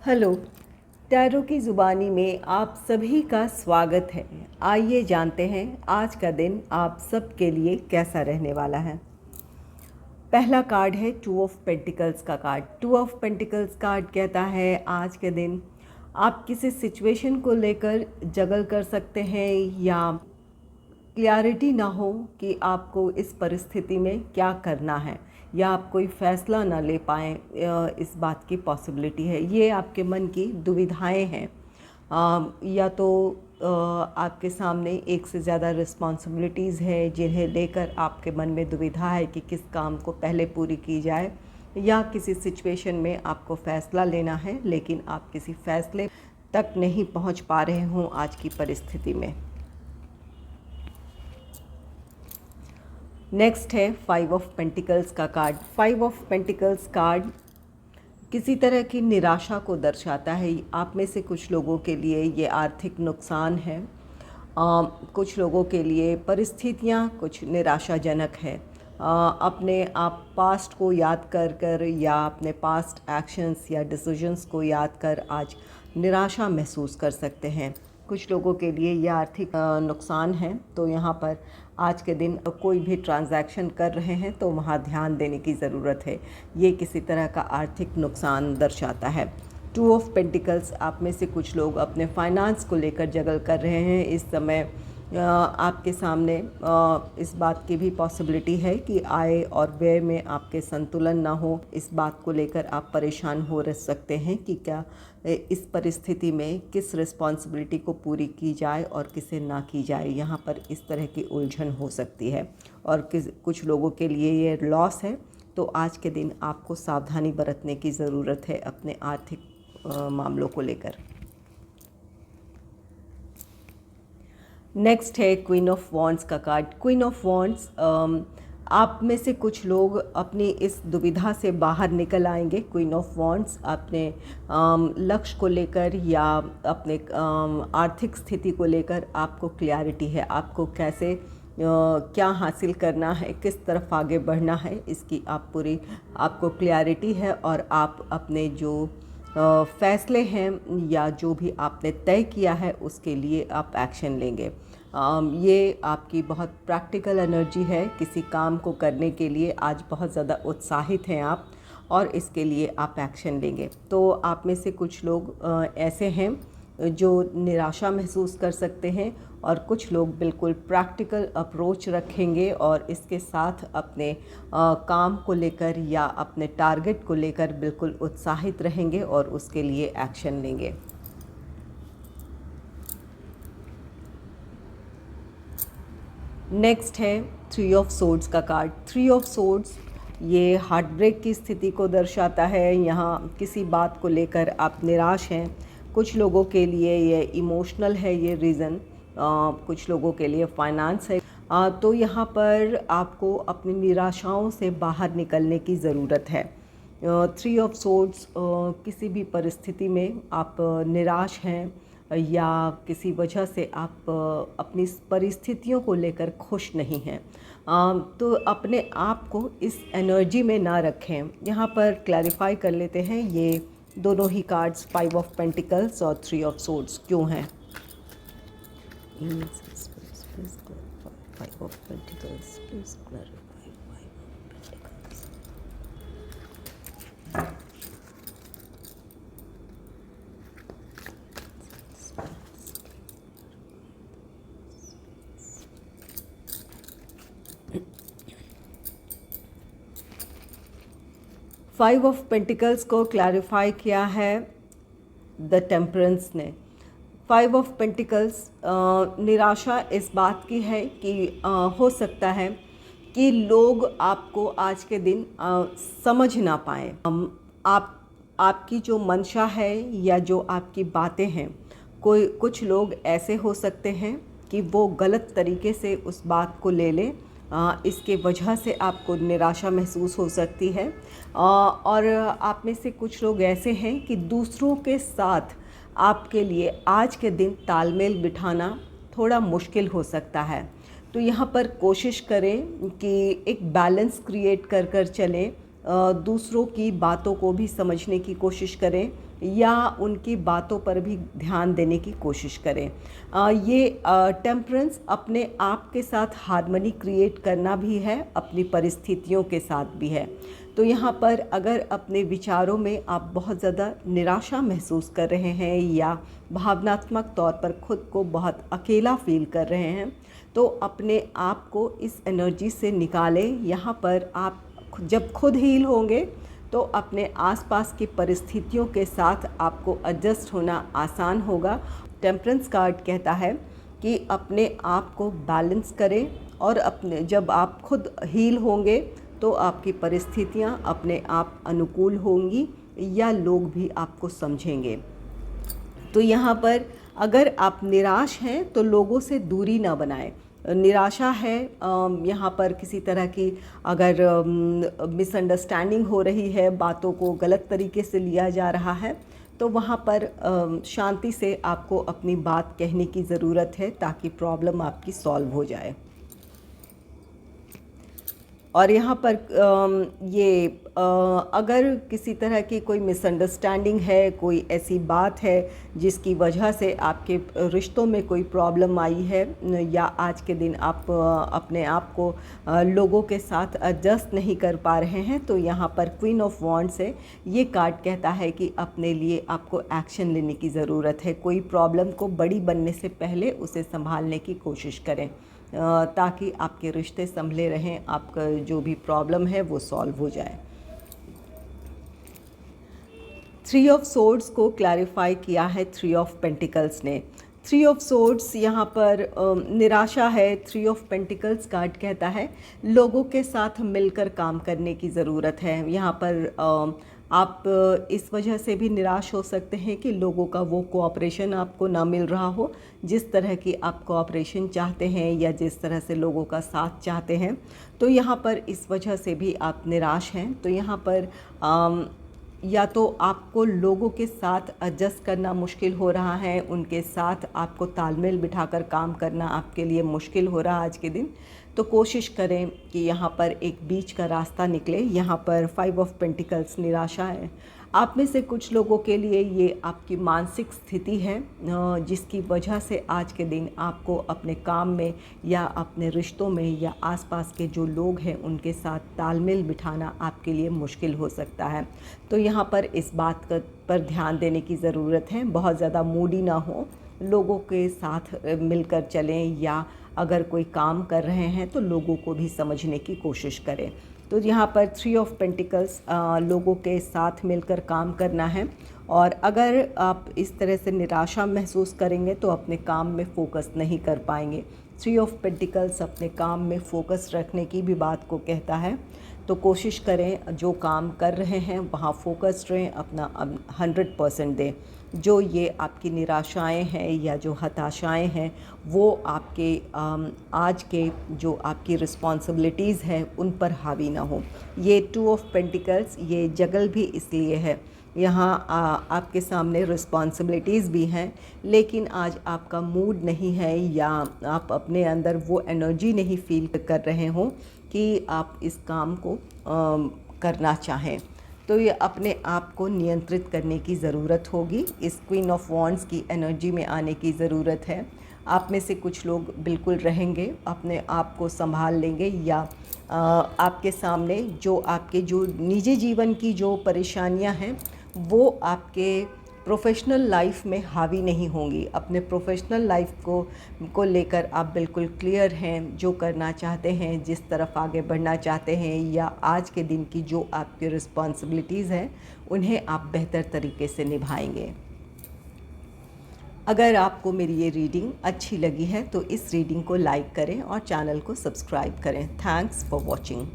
Hello. Tarot की ज़ुबानी में आप सभी का स्वागत है। आइए जानते हैं आज का दिन आप सब के लिए कैसा रहने वाला है। पहला कार्ड है 2 ऑफ पेंटिकल्स का कार्ड। 2 ऑफ पेंटिकल्स कार्ड कहता है आज के दिन आप किसी सिचुएशन को लेकर जगल कर सकते हैं या क्लैरिटी ना हो कि आपको इस परिस्थिति में क्या करना है, या आप कोई फ़ैसला ना ले पाएँ। इस बात की पॉसिबिलिटी है। ये आपके मन की दुविधाएं हैं। या तो आपके सामने एक से ज़्यादा रिस्पॉन्सिबिलिटीज़ है जिन्हें लेकर आपके मन में दुविधा है कि किस काम को पहले पूरी की जाए, या किसी सिचुएशन में आपको फ़ैसला लेना है लेकिन आप किसी फ़ैसले तक नहीं पहुंच पा रहे हों आज की परिस्थिति में। नेक्स्ट है 5 ऑफ पेंटिकल्स का कार्ड। 5 ऑफ पेंटिकल्स कार्ड किसी तरह की निराशा को दर्शाता है। आप में से कुछ लोगों के लिए ये आर्थिक नुकसान है। कुछ लोगों के लिए परिस्थितियाँ कुछ निराशाजनक है। अपने आप पास्ट को याद कर कर या अपने पास्ट एक्शंस या डिसीजंस को याद कर आज निराशा महसूस कर सकते हैं। कुछ लोगों के लिए ये आर्थिक नुकसान है, तो यहाँ पर आज के दिन कोई भी ट्रांजैक्शन कर रहे हैं तो वहाँ ध्यान देने की ज़रूरत है। ये किसी तरह का आर्थिक नुकसान दर्शाता है। 2 ऑफ पेंटिकल्स, आप में से कुछ लोग अपने फाइनेंस को लेकर जगल कर रहे हैं। इस समय आपके सामने इस बात की भी पॉसिबिलिटी है कि आय और व्यय में आपके संतुलन ना हो। इस बात को लेकर आप परेशान हो रह सकते हैं कि क्या इस परिस्थिति में किस रिस्पॉन्सिबिलिटी को पूरी की जाए और किसे ना की जाए। यहाँ पर इस तरह की उलझन हो सकती है और कुछ लोगों के लिए ये लॉस है। तो आज के दिन आपको सावधानी बरतने की ज़रूरत है अपने आर्थिक मामलों को लेकर। नेक्स्ट है क्वीन ऑफ वॉन्ड्स का कार्ड। क्वीन ऑफ वॉन्ड्स, आप में से कुछ लोग अपनी इस दुविधा से बाहर निकल आएंगे। क्वीन ऑफ वॉन्ड्स अपने लक्ष्य को लेकर या अपने आर्थिक स्थिति को लेकर आपको क्लैरिटी है। आपको कैसे क्या हासिल करना है, किस तरफ आगे बढ़ना है, इसकी आपको क्लैरिटी है और आप अपने जो फ़ैसले हैं या जो भी आपने तय किया है उसके लिए आप एक्शन लेंगे। ये आपकी बहुत प्रैक्टिकल एनर्जी है। किसी काम को करने के लिए आज बहुत ज़्यादा उत्साहित हैं आप, और इसके लिए आप एक्शन लेंगे। तो आप में से कुछ लोग ऐसे हैं जो निराशा महसूस कर सकते हैं, और कुछ लोग बिल्कुल प्रैक्टिकल अप्रोच रखेंगे और इसके साथ अपने काम को लेकर या अपने टारगेट को लेकर बिल्कुल उत्साहित रहेंगे और उसके लिए एक्शन लेंगे। नेक्स्ट है 3 ऑफ सोर्ड्स का कार्ड। 3 ऑफ सोर्ड्स ये हार्ट ब्रेक की स्थिति को दर्शाता है। यहाँ किसी बात को लेकर आप निराश हैं। कुछ लोगों के लिए ये इमोशनल है ये रीज़न, कुछ लोगों के लिए फाइनेंस है। तो यहाँ पर आपको अपनी निराशाओं से बाहर निकलने की ज़रूरत है। 3 ऑफ सोर्ड्स, किसी भी परिस्थिति में आप निराश हैं या किसी वजह से आप अपनी परिस्थितियों को लेकर खुश नहीं हैं, तो अपने आप को इस एनर्जी में ना रखें। यहाँ पर क्लैरिफाई कर लेते हैं ये दोनों ही कार्ड्स 5 ऑफ पेंटिकल्स और 3 ऑफ सोर्ड्स क्यों हैं। 5 of pentacles, please clarify 5 of pentacles. 5 of pentacles को क्लैरिफाई किया है द टेम्परेंस ने। 5 ऑफ पेंटिकल्स, निराशा इस बात की है कि हो सकता है कि लोग आपको आज के दिन समझ ना पाएँ। आपकी जो मंशा है या जो आपकी बातें हैं, कुछ लोग ऐसे हो सकते हैं कि वो गलत तरीके से उस बात को ले लें। इसके वजह से आपको निराशा महसूस हो सकती है। और आप में से कुछ लोग ऐसे हैं कि दूसरों के साथ आपके लिए आज के दिन तालमेल बिठाना थोड़ा मुश्किल हो सकता है। तो यहाँ पर कोशिश करें कि एक बैलेंस क्रिएट कर चलें दूसरों की बातों को भी समझने की कोशिश करें या उनकी बातों पर भी ध्यान देने की कोशिश करें। ये टेम्परेंस अपने आप के साथ हार्मनी क्रिएट करना भी है, अपनी परिस्थितियों के साथ भी है। तो यहाँ पर अगर अपने विचारों में आप बहुत ज़्यादा निराशा महसूस कर रहे हैं या भावनात्मक तौर पर खुद को बहुत अकेला फील कर रहे हैं, तो अपने आप को इस एनर्जी से निकालें। यहाँ पर आप जब खुद हील होंगे तो अपने आसपास की परिस्थितियों के साथ आपको एडजस्ट होना आसान होगा। टेम्परेंस कार्ड कहता है कि अपने आप को बैलेंस करें और जब आप खुद हील होंगे तो आपकी परिस्थितियां अपने आप अनुकूल होंगी या लोग भी आपको समझेंगे। तो यहाँ पर अगर आप निराश हैं तो लोगों से दूरी ना बनाएं। निराशा है, यहाँ पर किसी तरह की अगर मिसअंडरस्टैंडिंग हो रही है, बातों को गलत तरीके से लिया जा रहा है, तो वहाँ पर शांति से आपको अपनी बात कहने की ज़रूरत है ताकि प्रॉब्लम आपकी सॉल्व हो जाए। और यहाँ पर अगर किसी तरह की कोई मिसअंडरस्टैंडिंग है, कोई ऐसी बात है जिसकी वजह से आपके रिश्तों में कोई प्रॉब्लम आई है या आज के दिन आप अपने आप को लोगों के साथ एडजस्ट नहीं कर पा रहे हैं, तो यहाँ पर क्वीन ऑफ वॉन्ड्स है। ये कार्ड कहता है कि अपने लिए आपको एक्शन लेने की ज़रूरत है। कोई प्रॉब्लम को बड़ी बनने से पहले उसे संभालने की कोशिश करें ताकि आपके रिश्ते संभले रहें, आपका जो भी प्रॉब्लम है वो सॉल्व हो जाए। 3 ऑफ सोर्ड्स को क्लैरिफाई किया है 3 ऑफ पेंटिकल्स ने। 3 ऑफ सोर्ड्स यहाँ पर निराशा है। 3 ऑफ पेंटिकल्स कार्ड कहता है लोगों के साथ मिलकर काम करने की ज़रूरत है। यहाँ पर आप इस वजह से भी निराश हो सकते हैं कि लोगों का वो कोऑपरेशन आपको ना मिल रहा हो जिस तरह की आप कोऑपरेशन चाहते हैं या जिस तरह से लोगों का साथ चाहते हैं। तो यहाँ पर इस वजह से भी आप निराश हैं। तो यहाँ पर या तो आपको लोगों के साथ एडजस्ट करना मुश्किल हो रहा है, उनके साथ आपको तालमेल बिठाकर काम करना आपके लिए मुश्किल हो रहा है आज के दिन। तो कोशिश करें कि यहाँ पर एक बीच का रास्ता निकले। यहाँ पर 5 ऑफ पेंटिकल्स निराशा है। आप में से कुछ लोगों के लिए ये आपकी मानसिक स्थिति है जिसकी वजह से आज के दिन आपको अपने काम में या अपने रिश्तों में या आसपास के जो लोग हैं उनके साथ तालमेल बिठाना आपके लिए मुश्किल हो सकता है। तो यहाँ पर इस बात पर ध्यान देने की ज़रूरत है। बहुत ज़्यादा मूडी ना हो, लोगों के साथ मिलकर चलें या अगर कोई काम कर रहे हैं तो लोगों को भी समझने की कोशिश करें। तो यहाँ पर 3 ऑफ पेंटिकल्स लोगों के साथ मिलकर काम करना है। और अगर आप इस तरह से निराशा महसूस करेंगे तो अपने काम में फोकस नहीं कर पाएंगे। 3 ऑफ पेंटिकल्स अपने काम में फोकस रखने की भी बात को कहता है। तो कोशिश करें जो काम कर रहे हैं वहाँ फोकस्ड रहें, अपना 100% दें। जो ये आपकी निराशाएं हैं या जो हताशाएं हैं वो आपके आज के जो आपकी रिस्पॉन्सिबिलिटीज़ हैं उन पर हावी ना हो। ये 2 ऑफ पेंटिकल्स ये जगल भी इसलिए है, यहाँ आपके सामने रिस्पॉन्सिबिलिटीज़ भी हैं लेकिन आज आपका मूड नहीं है या आप अपने अंदर वो एनर्जी नहीं फील कर रहे हों कि आप इस काम को करना चाहें। तो ये अपने आप को नियंत्रित करने की ज़रूरत होगी। इस क्वीन ऑफ वॉन्ड्स की एनर्जी में आने की ज़रूरत है। आप में से कुछ लोग बिल्कुल रहेंगे, अपने आप को संभाल लेंगे या आपके सामने जो आपके जो निजी जीवन की जो परेशानियां हैं वो आपके प्रोफेशनल लाइफ में हावी नहीं होंगी। अपने प्रोफेशनल लाइफ को लेकर आप बिल्कुल क्लियर हैं, जो करना चाहते हैं, जिस तरफ आगे बढ़ना चाहते हैं या आज के दिन की जो आपकी रिस्पॉन्सिबिलिटीज़ हैं उन्हें आप बेहतर तरीके से निभाएंगे। अगर आपको मेरी ये रीडिंग अच्छी लगी है तो इस रीडिंग को लाइक करें और चैनल को सब्सक्राइब करें। Thanks for watching.